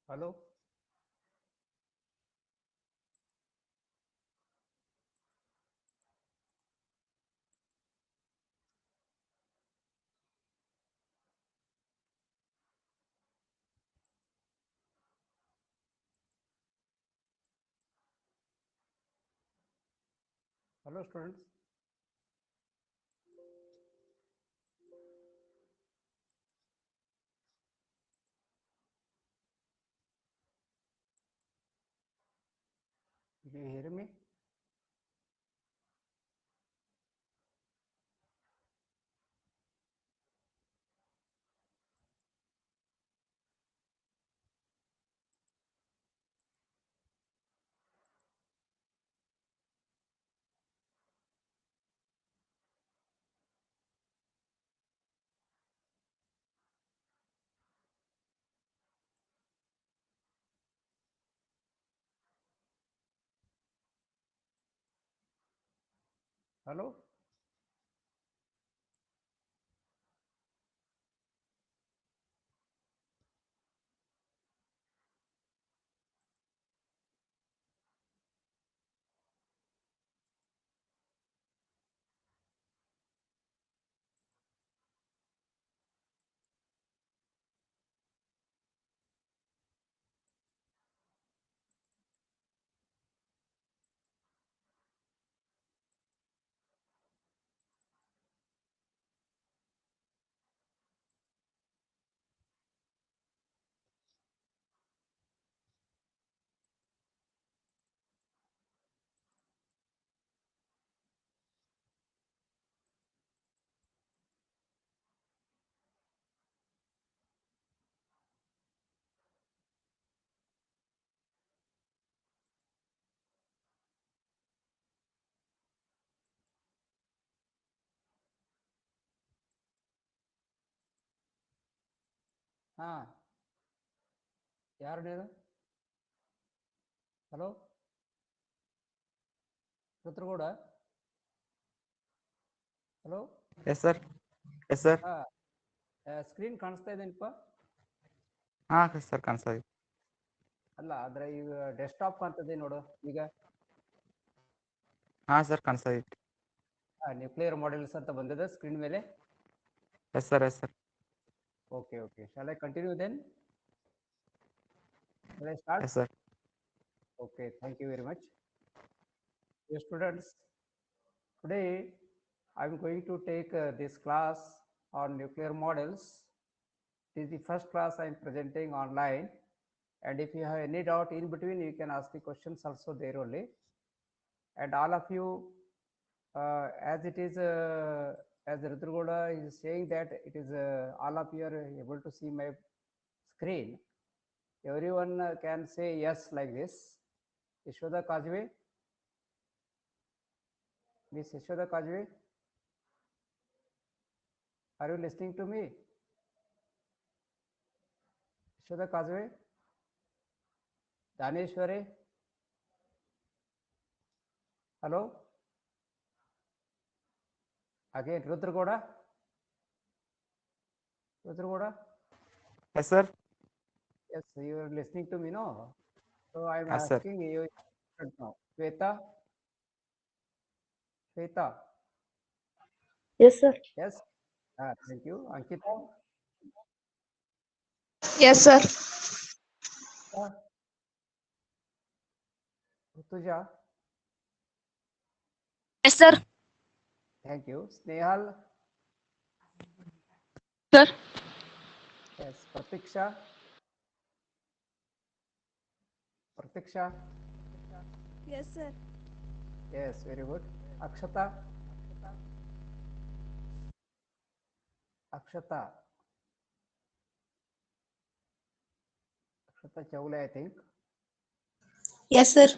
Hello. Hello, students. Do you hear me? Hello. ಹಾ ಯಾರು ನೀವು? Hello Rudragowda. Hello. S sir. Yes sir. ಹಾ screen ಕಾಣಿಸ್ತಾ ಇದೇನಪ್ಪ? ಹಾ ಸರ್ ಕಾಣಿಸ್ತಾ ಇದೆ. ಅಲ್ಲ ಆದ್ರೆ ಈಗ ಡೆಸ್ಕ್ಟಾಪ್ ಕಾಣ್ತದೆ ನೋಡು ಈಗ. ಹಾ ಸರ್ ಕಾಣಿಸ್ತಾ ಇದೆ. ನ್ಯೂಕ್ಲಿಯರ್ ಮಾಡೆಲ್ಸ್ ಅಂತ ಬಂದಿದೆ ಸ್ಕ್ರೀನ್ ಮೇಲೆ. Yes sir. Yes sir. Okay okay. Shall I continue then? Shall I start? Yes sir. Okay, thank you very much. Dear students, today I'm going to take this class on nuclear models. This is the first class I'm presenting online, and if you have any doubt in between, you can ask the questions also there only. And all of you, as it is, as Rudragoda is saying that it is all of you are able to see my screen. Everyone can say yes like this. Yashoda Kajve. Miss Yashoda Kajve. Are you listening to me? Yashoda Kajve. Daneshwari. Hello. Again, Rudragoda. Rudragoda. Yes sir. Yes, you are listening to me, no? So I am Yes, sir. asking you now. Shweta. Shweta. Yes, sir. Yes. Thank you. Ankita. Yes, sir. Rutuja. Yes, sir. Thank you. Snehal. Sir. Yes. Pratiksha. Pratiksha. Yes, sir. Yes, very good. Akshata. Akshata. Akshata Chawla, I think. Yes, sir.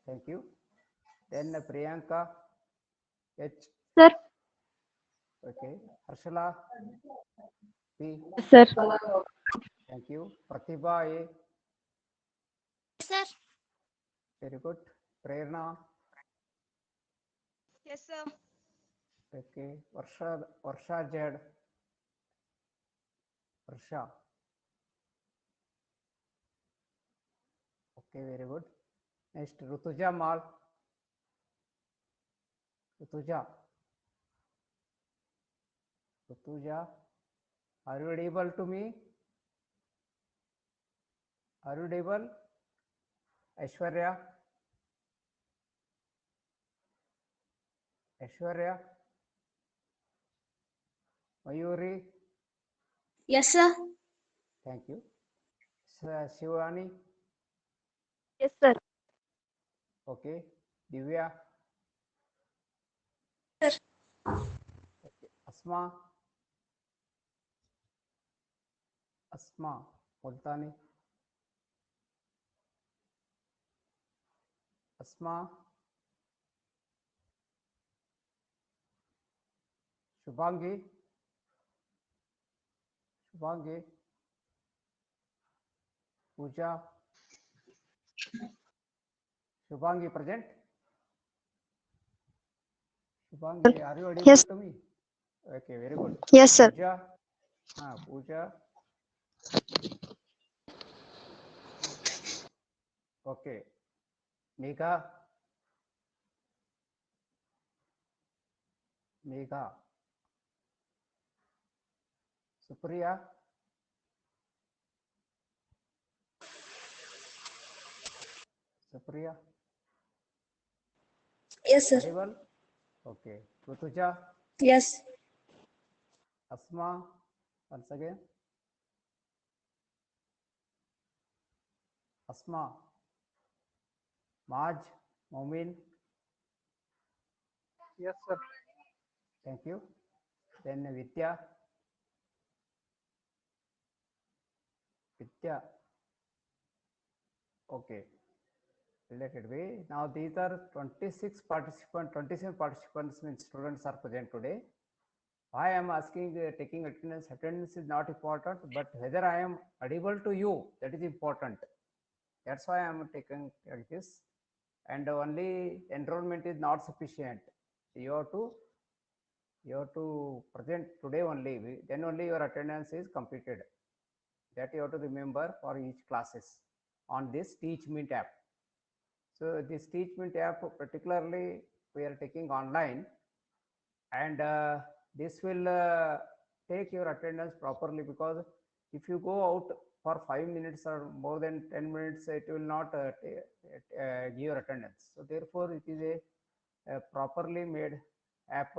Thank you. Then Priyanka H. Sir. Okay. Harshala P. Yes, sir. Thank you. Pratibha A. Sir. Very good. Prerna. Yes, sir. Okay. Varsha Z. Varsha. Okay, very good. Next, Rutuja Mal. Rutuja. Rutuja, are you audible to me? Are you audible? Aishwarya. Aishwarya. Mayuri. Yes, sir. Thank you. Shivani. Yes, sir. Okay. Divya. Sir. Okay. Asma. Asma. Multani. Asma. Shubhangi. Shubhangi. Pooja. Shubhangi present. Shubhangi, are you audible Yes. to me? Okay, very good. Yes, sir. Pooja. Pooja. Okay. Megha. Megha. Supriya. Supriya. Yes, sir. Audible? Okay. Rutuja. Yes. Asma. Once again. Asma. Maj. Momin. Yes, sir. Thank you. Then Vidya. Vidya. Okay. Related way. Now these are 26 participants, 27 participants means students are present today. Why I am asking taking attendance? Attendance is not important, but whether I am audible to you, that is important. That's why I am taking like this. And only enrollment is not sufficient. You have to present today only. Then only your attendance is completed. That you have to remember for each classes on this TeachMint app. So this TeachMint app particularly we are taking online, and this will take your attendance properly, because if you go out for 5 minutes or more than 10 minutes, it will not give your attendance. So therefore it is a properly made app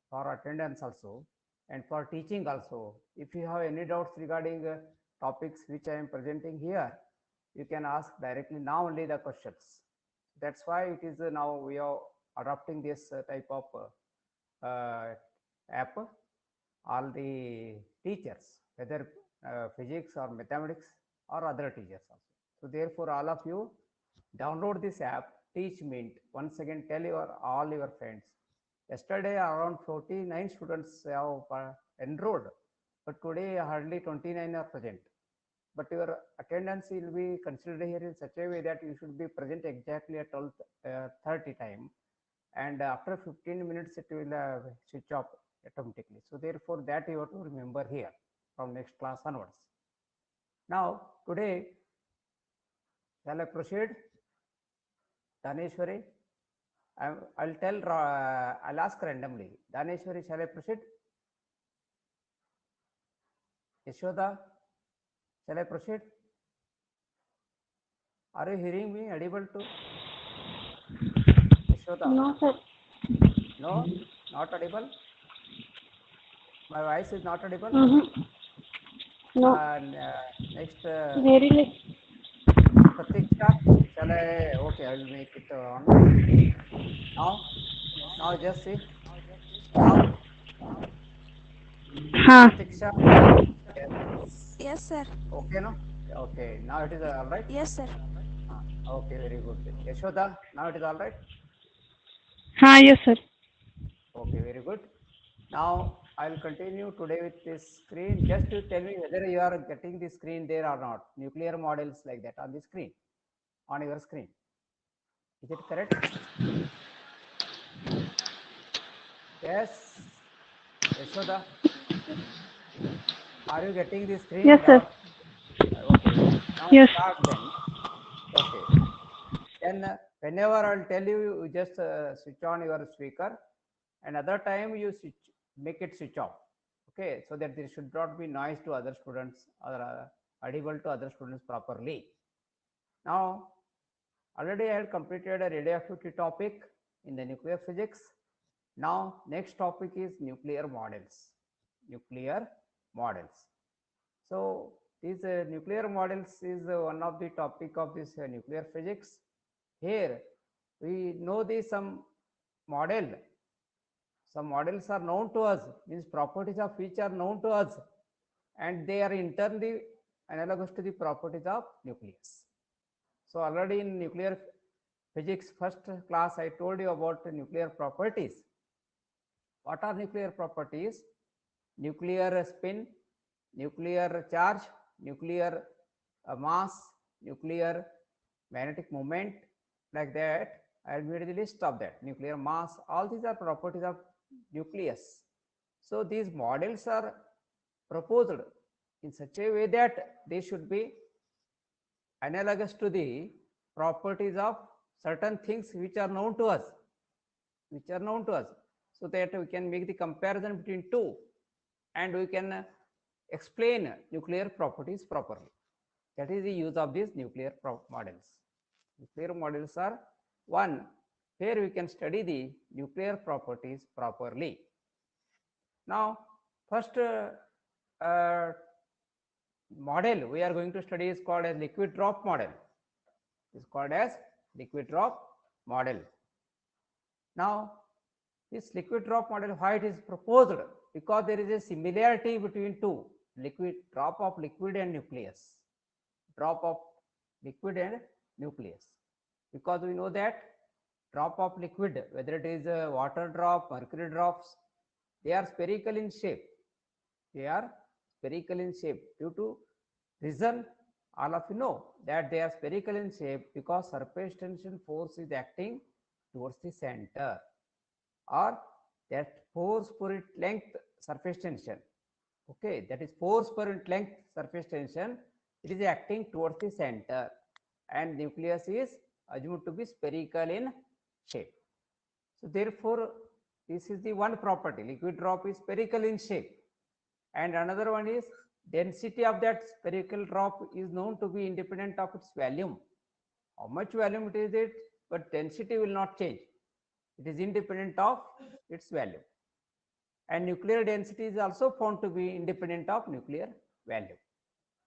for attendance also and for teaching also. If you have any doubts regarding topics which I am presenting here, you can ask directly now only the questions. That's why it is now we are adopting this type of app. All the teachers, whether physics or mathematics or other teachers also. So therefore all of you download this app, TeachMint. Once again tell all your friends. Yesterday around 49 students have enrolled, but today hardly 29 are present. But your attendance will be considered here in such a way that you should be present exactly at 12:30 time, and after 15 minutes it will switch off automatically. So therefore that you have to remember here from next class onwards. Now today, shall I proceed? Daneshwari, I'll tell, I'll ask randomly. Daneshwari, shall I proceed? Yashoda, shall I proceed? Are you hearing me? Audible to? Yashoda? No, sir. No, not audible. My voice is not audible. No. Next, Very late. Pratiksha, shall I? Okay, I will make it on. Now just see. Now, Huh. Pratiksha. Yes. Yes, sir. Okay, no? Okay, now it is all right. Yes, sir. Okay, very good. Yashoda, now it is all right. Yes, sir. Okay, very good. Now I will continue today with this screen. Just to tell me whether you are getting the screen there or not. Nuclear models like that on the screen, on your screen. Is it correct? Yes. Yashoda, are you getting the screen? Yes, sir. Okay, very good. Now Yes. start then. Okay. Then whenever I'll tell you, you just switch on your speaker, and other time you make it switch off. Okay, so that there should not be noise to other students or audible to other students properly. Now, already I had completed a radioactivity topic in the nuclear physics. Now, next topic is nuclear models. Nuclear models. So, these nuclear models is one of the topic of this nuclear physics. Here, we know the some model. Some models are known to us, means properties of which are known to us, and they are internally analogous to the properties of nucleus. So already in nuclear physics first class, I told you about the nuclear properties. What are nuclear properties? Nuclear spin, nuclear charge, nuclear mass, nuclear magnetic moment, like that. I will made the list of that. Nuclear mass, all these are properties of nucleus. So these models are proposed in such a way that they should be analogous to the properties of certain things which are known to us, so that we can make the comparison between two, and we can explain nuclear properties properly. That is the use of these nuclear models. Nuclear models are one where we can study the nuclear properties properly. Now, first model we are going to study is called as liquid drop model. Is called as liquid drop model. Now, this liquid drop model, why it is proposed? Because there is a similarity between two, liquid drop of liquid and nucleus. Drop of liquid and nucleus. Because we know that drop of liquid, whether it is a water drop, mercury drops, they are spherical in shape. They are spherical in shape. Due to reason, all of you know that they are spherical in shape because surface tension force is acting towards the center, or that force per unit length surface tension. Okay, that is force per unit length surface tension. It is acting towards the center, and nucleus is assumed to be spherical in shape. So therefore, this is the one property. Liquid drop is spherical in shape, and another one is density of that spherical drop is known to be independent of its volume. How much volume it is it, but density will not change. It is independent of its value. And nuclear density is also found to be independent of nuclear value.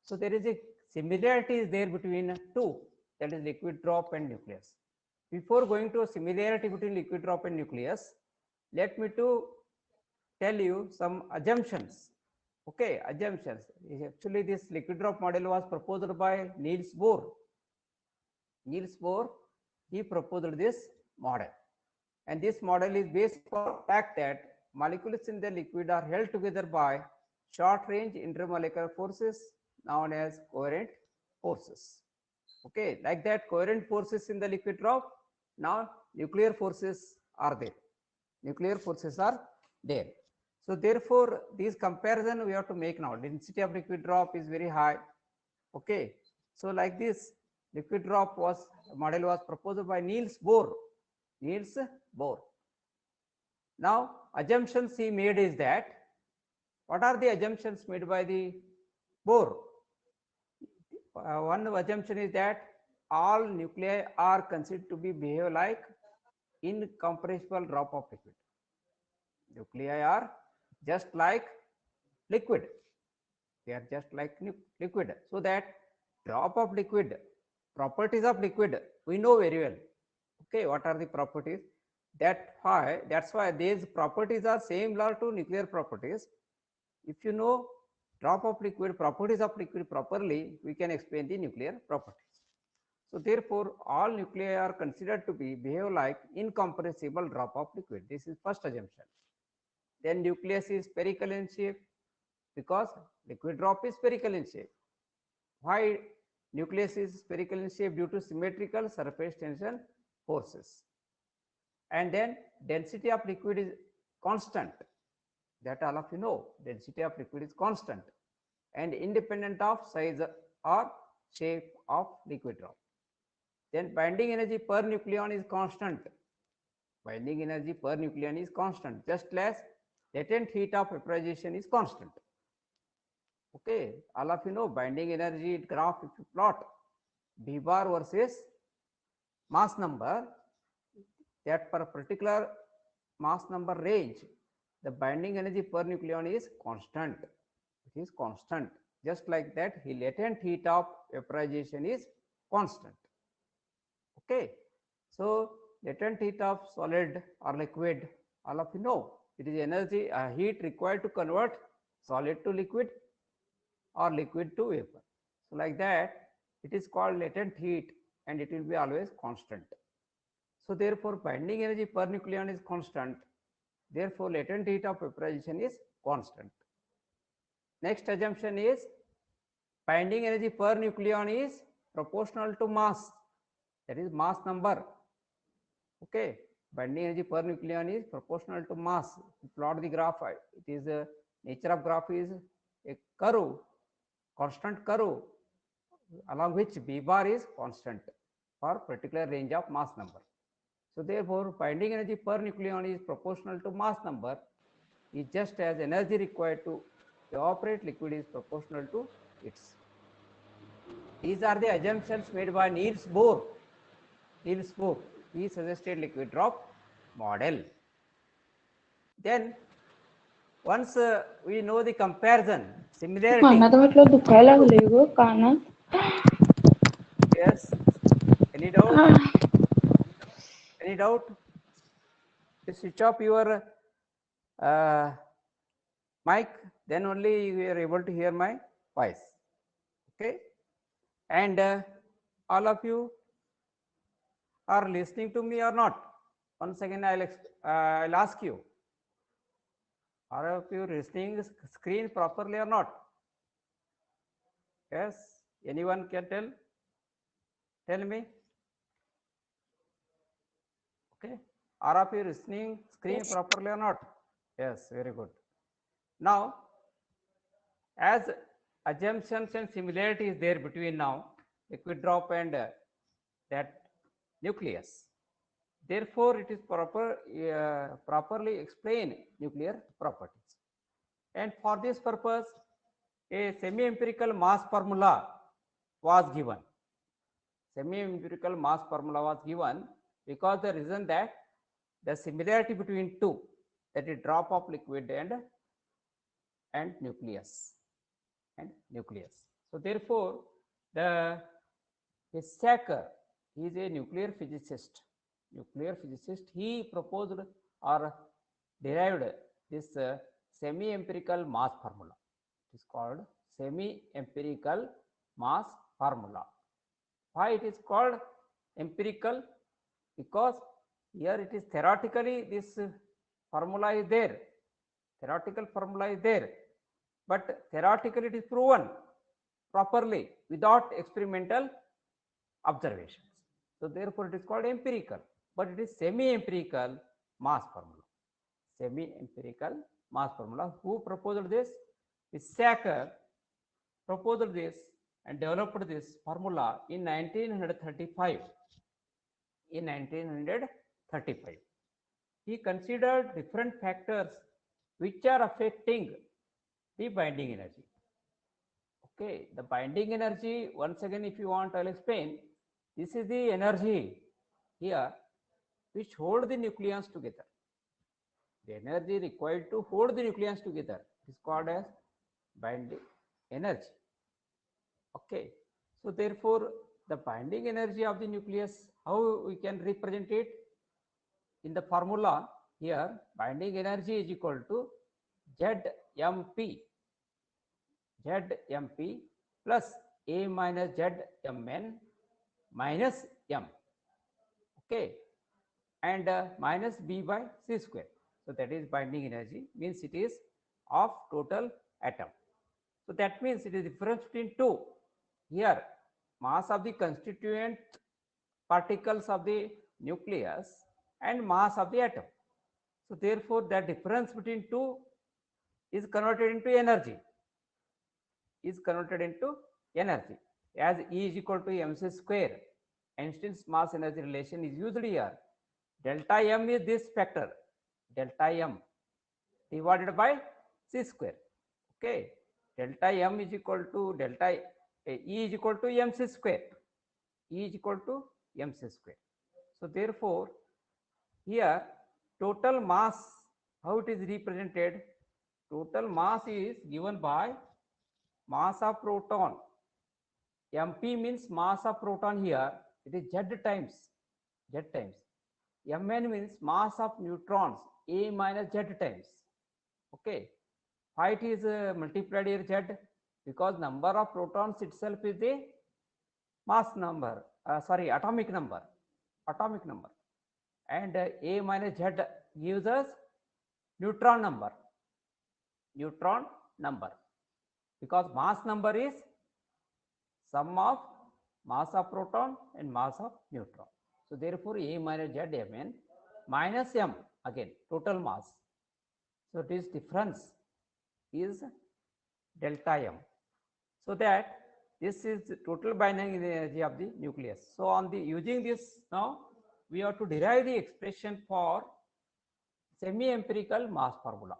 So there is a similarity is there between two, that is liquid drop and nucleus. Before going to a similarity between liquid drop and nucleus, let me to tell you some assumptions. Okay, assumptions. Actually, this liquid drop model was proposed by Niels Bohr. Niels Bohr, he proposed this model. And this model is based on the fact that molecules in the liquid are held together by short-range intermolecular forces known as coherent forces. Okay, like that coherent forces in the liquid drop, now nuclear forces are there. Nuclear forces are there. So therefore, this comparison we have to make now. Density of liquid drop is very high. Okay, so like this, liquid drop model was proposed by Niels Bohr. Niels Bohr. Now, assumptions he made is that, what are the assumptions made by the Bohr? One assumption is that all nuclei are considered to be behave like incompressible drop of liquid. Nuclei are just like liquid. They are just like liquid. So that drop of liquid, properties of liquid, we know very well. Okay, what are the properties? That's why these properties are similar to nuclear properties. If you know drop of liquid, properties of liquid properly, we can explain the nuclear properties. So therefore, all nuclei are considered to be behave like incompressible drop of liquid. This is first assumption. Then nucleus is spherical in shape because liquid drop is spherical in shape. Why nucleus is spherical in shape? Due to symmetrical surface tension forces. And then density of liquid is constant. That all of you know, density of liquid is constant and independent of size or shape of liquid drop. then binding energy per nucleon is constant. Binding energy per nucleon is constant, just as latent heat of vaporization is constant. Okay, all of you know binding energy graph. If you plot V bar versus mass number, that per particular mass number range, the binding energy per nucleon is constant. It is constant. Just like that, the latent heat of vaporization is constant. Okay, so latent heat of solid or liquid, all of you know, it is energy, heat required to convert solid to liquid or liquid to vapor. So like that, it is called latent heat, and it will be always constant. So therefore, binding energy per nucleon is constant. Therefore, latent heat of vaporization is constant. Next assumption is binding energy per nucleon is proportional to mass, that is mass number. Okay, binding energy per nucleon is proportional to mass. Plot the graph. It is a nature of graph is a curve, constant curve, along which B bar is constant for particular range of mass number. So therefore, binding energy per nucleon is proportional to mass number, is just as energy required to evaporate liquid is proportional to its. These are the assumptions made by Niels Bohr. Niels Bohr, he suggested liquid drop model. Then once we know the comparison, similarity. मला तर वाटलं दुखायला लागले ग कानात. Yes. Any doubt? Any doubt? You switch off your mic, then only you are able to hear my voice. Okay. And all of you are listening to me or not? Once again, I'll ask you. Are of you listening screen properly or not? Yes. Anyone can tell? Tell me. Okay. Are of you listening screen Yes. properly or not? Yes. Very good. Now, as assumptions and similarity is there between now liquid drop and that nucleus. Therefore, it is properly explain nuclear properties. And for this purpose, a semi-empirical mass formula was given. Semi-empirical mass formula was given because the reason that the similarity between two, that is drop of liquid and nucleus. So therefore, the Sacker, he is a nuclear physicist. He proposed or derived this semi-empirical mass formula. It is called semi-empirical mass formula. Why it is called empirical? Because here it is theoretically this formula is there. Theoretical formula is there, but theoretically it is proven properly without experimental observations. So therefore it is called empirical, but it is semi-empirical mass formula. Semi-empirical mass formula. Who proposed this? Sacker proposed this and developed this formula in 1935. In 1935, he considered different factors which are affecting the binding energy. Okay, the binding energy, once again, if you want, I'll explain. This is the energy here which hold the nucleons together. The energy required to hold the nucleons together is called as binding energy. Okay, so therefore, the binding energy of the nucleus, how we can represent it? In the formula here, binding energy is equal to ZMP plus A minus ZMN minus M. Okay, and minus B by C square. So that is binding energy, means it is of total atom. So that means it is difference between two. Here, mass of the constituent particles of the nucleus and mass of the atom. So therefore, the difference between two is converted into energy. As E is equal to mc square. Einstein's mass energy relation is used here. Delta m is this factor, delta m divided by c square. Okay, delta m is equal to delta E is equal to mc square. E is equal to mc square. So therefore, here total mass, how it is represented? Total mass is given by mass of proton. Mp means mass of proton here. It is z times. Mn means mass of neutrons. A minus z times. Okay. Why it is multiplied here z? Because number of protons itself is the mass number. Atomic number. And A minus z gives us neutron number. Because mass number is sum of mass of proton and mass of neutron. So therefore, A minus z Mn minus m, again total mass. So this difference is delta m. So that this is the total binding energy of the nucleus. So on the using this, now we have to derive the expression for semi-empirical mass formula.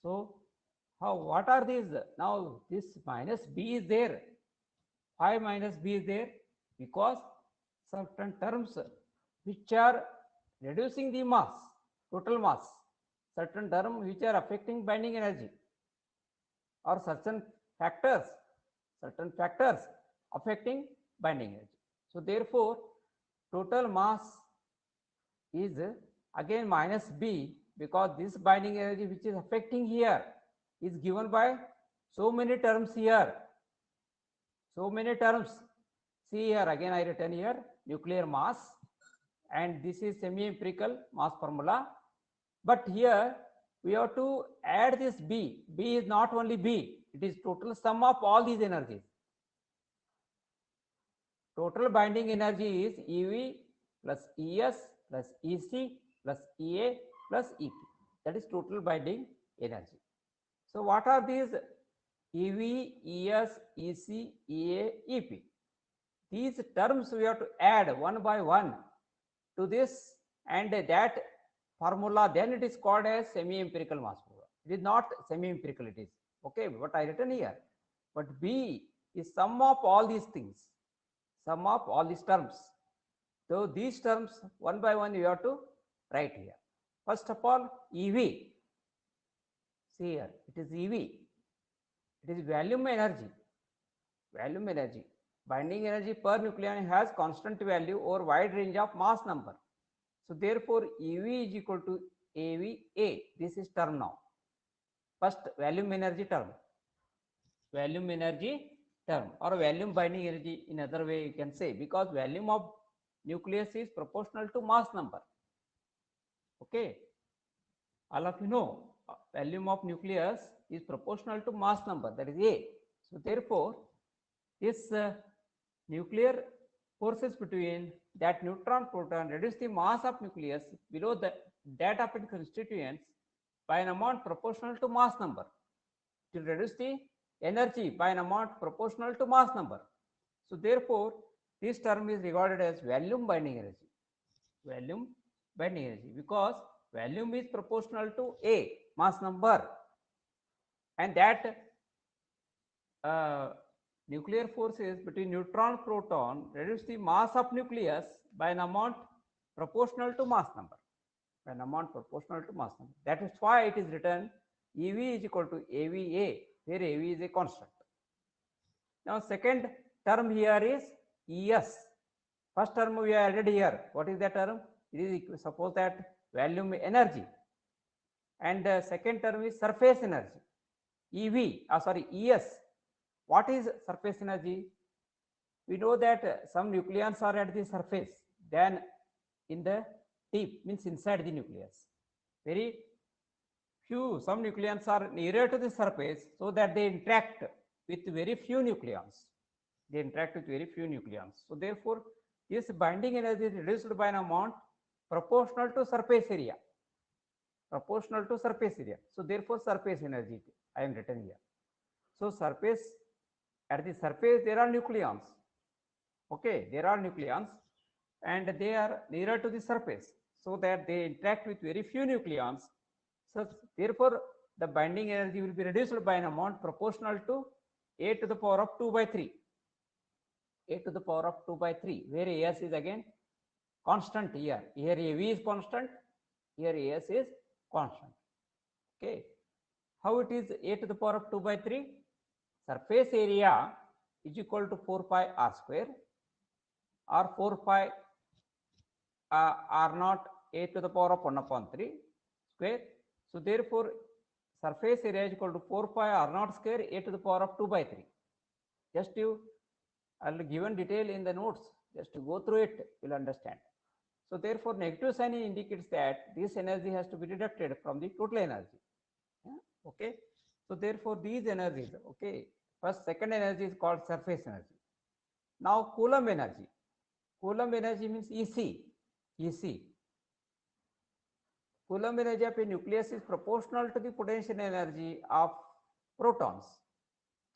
So what are these? Now this minus b is there. Why minus b is there? Because certain terms which are reducing the mass, total mass, certain terms which are affecting binding energy, or certain factors affecting binding energy. So therefore, total mass is again minus b, because this binding energy which is affecting here is given by so many terms here. See here, again I written here nuclear mass, and this is semi-empirical mass formula. But here we have to add this b. B is not only b, it is total sum of all these energies. Total binding energy is EV plus ES plus EC plus EA plus EP. That is total binding energy. So what are these EV, ES, EC, EA, EP? These terms we have to add one by one to this, and that formula, then it is called as semi-empirical mass formula. It is not semi-empirical, it is okay, what I written here. But B is sum of all these things, sum of all these terms. So these terms one by one you have to write here. First of all, EV. See here, it is EV. It is volume energy. Binding energy per nucleon has constant value over wide range of mass number. So therefore, EV is equal to AVA. This is term now. First, volume energy term, or volume binding energy in other way you can say, because volume of nucleus is proportional to mass number. Okay, all of you know volume of nucleus is proportional to mass number, that is A. So therefore, this nuclear forces between that neutron proton reduce the mass of nucleus below that of its constituents by an amount proportional to mass number. To reduce the energy by an amount proportional to mass number. So therefore, this term is regarded as volume binding energy. Because volume is proportional to A, mass number, and that nuclear forces between neutron proton reduce the mass of nucleus by an amount proportional to mass number. That is why it is written EV is equal to AVA, where AV is a constant. Now second term here is ES. First term we have added here. What is that term? It is, suppose that volume energy, and second term is surface energy. ES. What is surface energy? We know that some nucleons are at the surface, then in the deep, means inside the nucleus. Very few, some nucleons are nearer to the surface, so that they interact with very few nucleons. So therefore, this binding energy is reduced by an amount proportional to surface area. So therefore, surface energy I am written here. So surface, at the surface there are nucleons. Okay, there are nucleons and they are nearer to the surface so that they interact with very few nucleons. So therefore, the binding energy will be reduced by an amount proportional to a to the power of 2 by 3. A to the power of 2 by 3, where as is again constant here. Here AV is constant, here as is constant. Okay. How it is a to the power of 2 by 3? Surface area is equal to 4 pi r square or 4 pi r naught a to the power of 1 upon 3 square. So therefore, surface area is equal to 4 pi r naught square a to the power of 2 by 3. Just you, I'll given detail in the notes. Just to go through it, you'll understand. So therefore, negative sign indicates that this energy has to be deducted from the total energy. Yeah? Okay. So therefore, these energies, okay, first second energy is called surface energy. Now Coulomb energy. Coulomb energy means EC. EC. Coulomb energy of a nucleus is proportional to the potential energy of protons,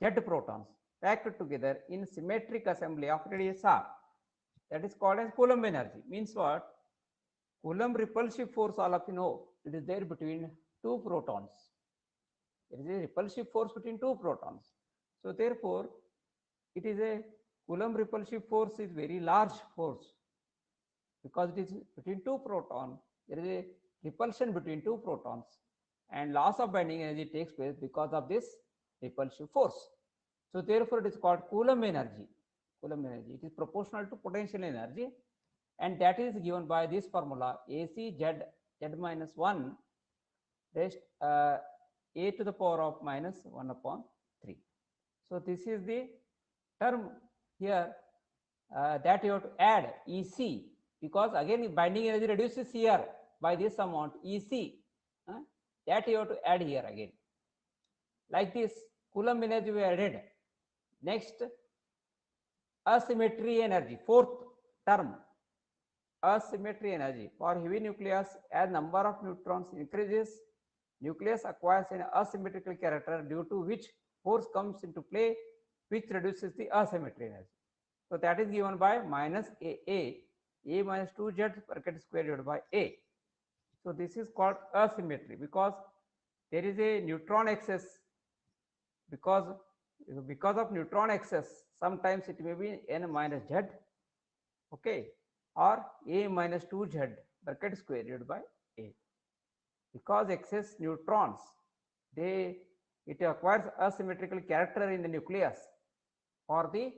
Z protons, packed together in symmetric assembly of radius r. That is called as Coulomb energy. Means what? Coulomb repulsive force, all of you know, it is there between two protons. There is a repulsive force between two protons. So therefore, it is a Coulomb repulsive force is very large force because it is between two protons. There is a repulsion between two protons, and loss of binding energy takes place because of this repulsive force. So therefore, it is called Coulomb energy. Coulomb energy. It is proportional to potential energy, and that is given by this formula: AC Z minus 1 raised a to the power of minus 1 upon 3. So this is the term here that you have to add EC, because again binding energy reduces here by this amount EC, that you have to add here again. Like this, Coulomb energy we added. Next, asymmetry energy, fourth term, asymmetry energy. For heavy nucleus, as number of neutrons increases, nucleus acquires an asymmetrical character due to which force comes into play, which reduces the asymmetry energy. So that is given by minus a minus 2z bracket square divided by a. So this is called asymmetry because there is a neutron excess. Because of neutron excess, sometimes it may be n minus z, okay, or a minus 2z bracket square divided by a. Because excess neutrons, it acquires asymmetrical character in the nucleus for the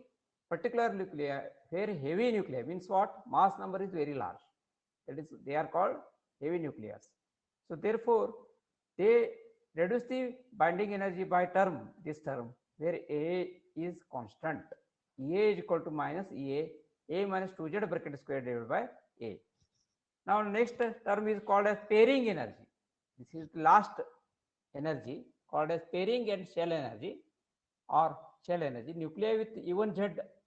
particular nuclei, where heavy nuclei means what? Mass number is very large. That is, they are called heavy nucleus. So therefore, they reduce the binding energy by this term, where A is constant. A is equal to minus a minus 2z bracket square divided by a. Now next term is called as pairing energy. This is the last energy called as pairing and shell energy or shell energy. Nuclei with even Z,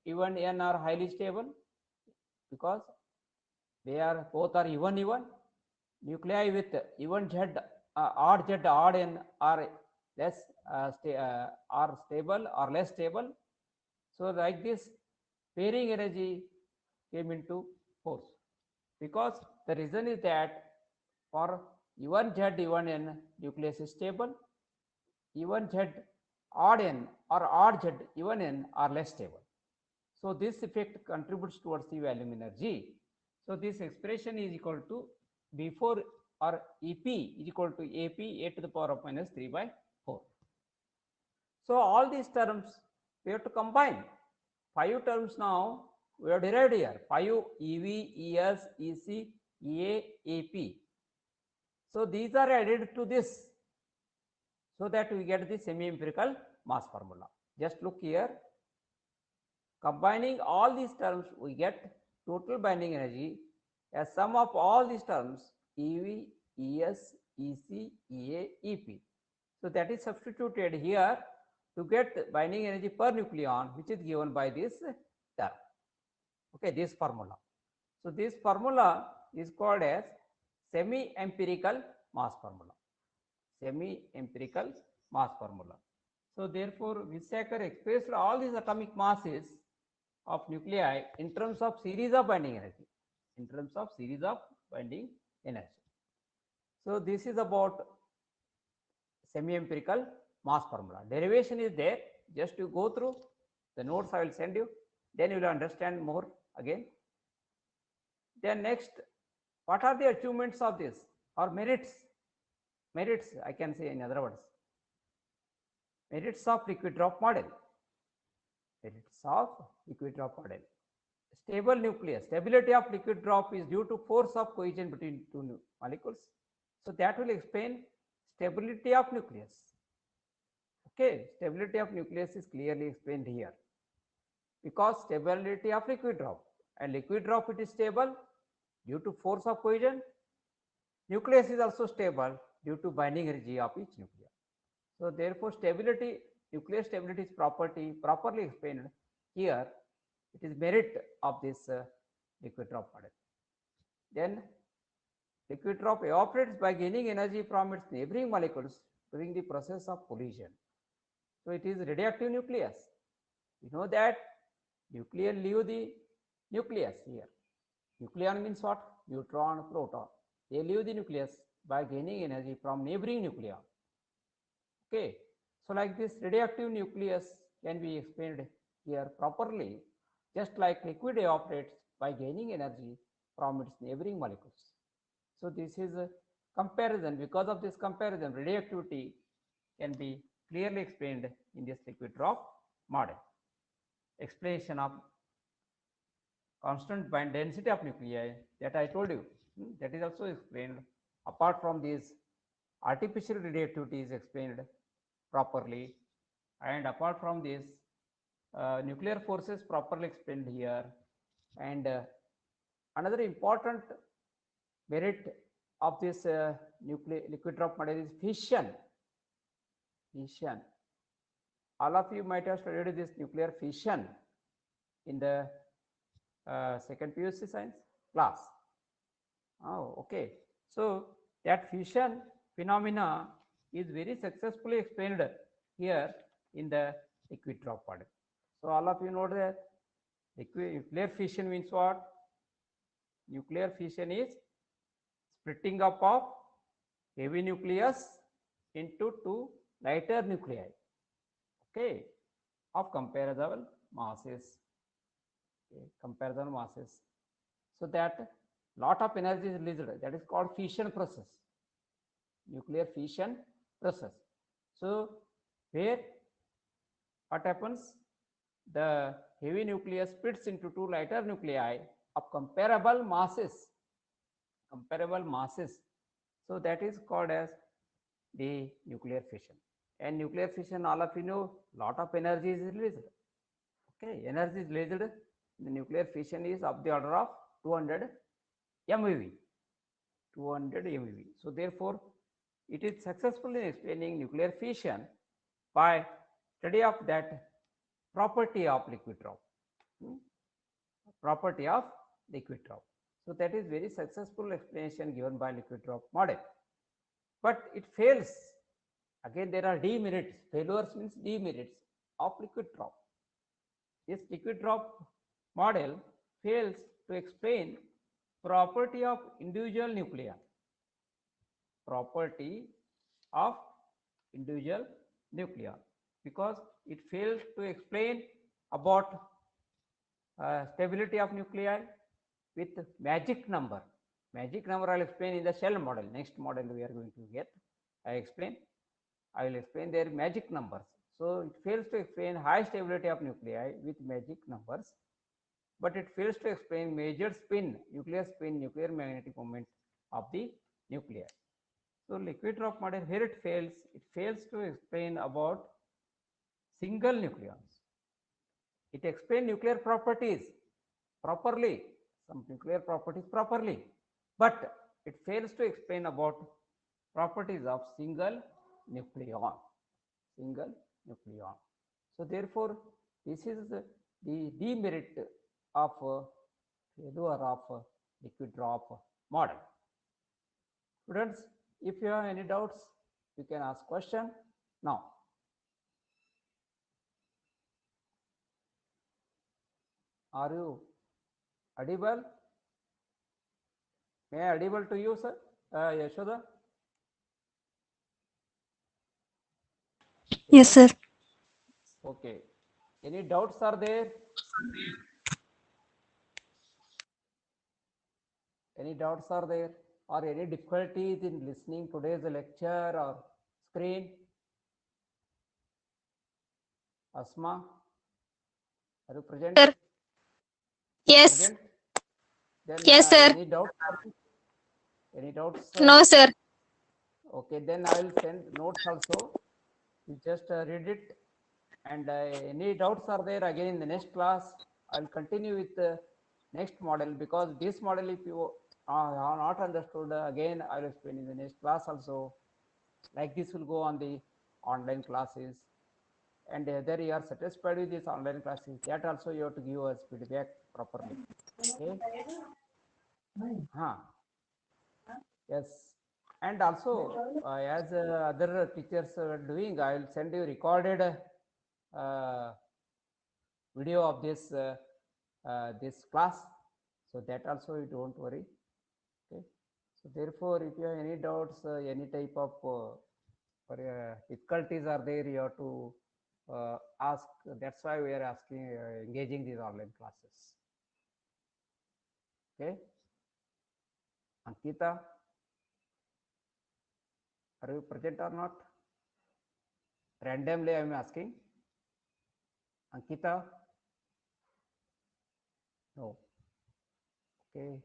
even N are highly stable because they are both are even. Nuclei with even Z, odd Z, odd N are less are stable or less stable. So like this, pairing energy came into force because the reason is that for even Z, even N, nucleus is stable. Even Z, odd N or odd Z, even N are less stable. So this effect contributes towards the volume energy. So this expression is equal to before or EP is equal to AP a to the power of minus 3 by 4. So all these terms we have to combine. 5 terms now we have derived here. 5 EV, ES, EC, EA, AP. So these are added to this so that we get the semi-empirical mass formula. Just look here. Combining all these terms, we get total binding energy as sum of all these terms EV, ES, EC, EA, EP. So that is substituted here to get binding energy per nucleon, which is given by this term. Okay, this formula. So this formula is called as semi-empirical mass formula. Semi-empirical mass formula. So therefore, Weizsäcker expressed all these atomic masses of nuclei in terms of series of binding energy, in terms of series of binding energy. So this is about semi-empirical mass formula. Derivation is there, just you go through the notes I will send you, then you will understand more again. Then next, what are the achievements of this or merits? Merits, I can say in other words, merits of liquid drop model. Merits of liquid drop model. Stable nucleus. Stability of liquid drop is due to force of cohesion between two molecules. So that will explain stability of nucleus. Okay, stability of nucleus is clearly explained here. Because stability of liquid drop, and liquid drop it is stable due to force of cohesion. Nucleus is also stable due to binding energy of each nucleus. So therefore stability, nuclear stability is property properly explained here. It is merit of this liquid drop model. Then liquid drop evaporates by gaining energy from its neighboring molecules during the process of collision. So it is radioactive nucleus. You know that nuclear leave the nucleus here. Nucleon means what? Neutron, proton. They leave the nucleus by gaining energy from neighboring nuclei. Okay, so like this radioactive nucleus can be explained here properly, just like liquid evaporates by gaining energy from its neighboring molecules. So this is a comparison. Because of this comparison, radioactivity can be clearly explained in this liquid drop model. Explanation of constant bind density of nuclei that I told you, that is also explained. Apart from this, artificial radioactivity is explained properly, and apart from this, nuclear forces properly explained here. And another important merit of this liquid drop model is fission. Fission. All of you might have studied this nuclear fission in the second PUC science class. Oh, okay. So that fission phenomena is very successfully explained here in the liquid drop model. So all of you know that nuclear fission means what? Nuclear fission is splitting up of heavy nucleus into two lighter nuclei, okay, of comparable masses. Okay, comparable masses. So that lot of energy is released. That is called fission process. Nuclear fission process. So where what happens? The heavy nucleus splits into two lighter nuclei of comparable masses. Comparable masses. So that is called as the nuclear fission. And nuclear fission, all of you know, lot of energy is released. Okay, energy is released. The nuclear fission is of the order of 200 MeV. 200 MeV. So therefore, it is successful in explaining nuclear fission by study of that property of liquid drop. Property of liquid drop. So that is very successful explanation given by liquid drop model. But it fails. Again, there are demerits. Failures means demerits of liquid drop. This liquid drop model fails to explain property of individual nuclei. Property of individual nuclei, because it fails to explain about stability of nuclei with magic number. Magic number I will explain in the shell model. Next model we are going to get. I will explain their magic numbers. So it fails to explain high stability of nuclei with magic numbers, but it fails to explain major spin, nuclear magnetic moment of the nuclei. So liquid drop model, here it fails to explain about single nucleons. It explains nuclear properties properly, some nuclear properties properly, but it fails to explain about properties of single nucleon. Single nucleon. So therefore, this is the demerit of failure of liquid drop model. Students, if you have any doubts, you can ask question now. Are you audible? May I audible to you, sir? Yashoda? Yes, sir. Okay. Any doubts are there? Any doubts are there? Or any difficulties in listening today's lecture or screen? Asma, are you present? Sir. Yes. Present? Then Yes, sir. any doubts? Any doubts? No, sir. Okay, then I will send notes also. You just read it. And any doubts are there again in the next class? I'll continue with the next model, because this model, if you are not understood, again I will explain in the next class also. Like this will go on the online classes, and whether you are satisfied with this online classes, that also you have to give us feedback properly. Okay. Huh. Yes. And also, as other teachers are doing, I will send you recorded video of this class, so that also you don't worry. Okay. So therefore, if you have any doubts, any type of difficulties are there, you have to ask. That's why we are asking, engaging these online classes. Okay. Ankita, are you present or not? Randomly I am asking. Ankita? No. Okay.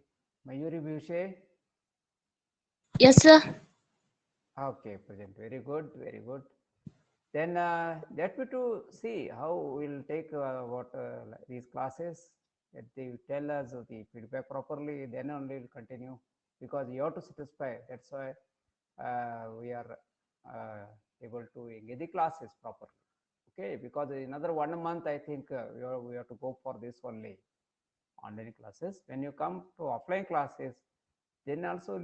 Mayuri Bhushe? Yes, sir. Okay, present. Very good, very good. Then let me to see how we'll take what these classes. If they tell us the feedback properly, then only we'll continue, because you have to satisfy. That's why we are able to engage the classes properly. Okay, because in another 1 month, I think we have to go for this only online classes. When you come to offline classes, then also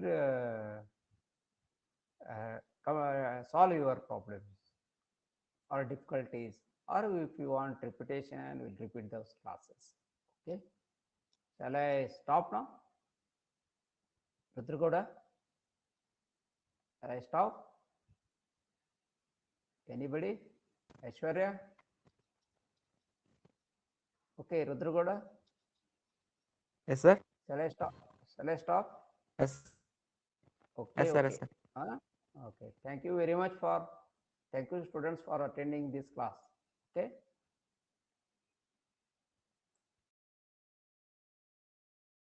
solve your problems or difficulties, or if you want repetition, we'll repeat those classes. Okay. Shall I stop now? Rudragoda? Shall I stop? Anybody? Aishwarya? Okay, Rudragoda? Yes, sir. Shall I stop? Shall I stop? Yes. Okay, Yes, sir. okay. Yes, sir. Okay. Thank you very much for, thank you students for attending this class. Okay.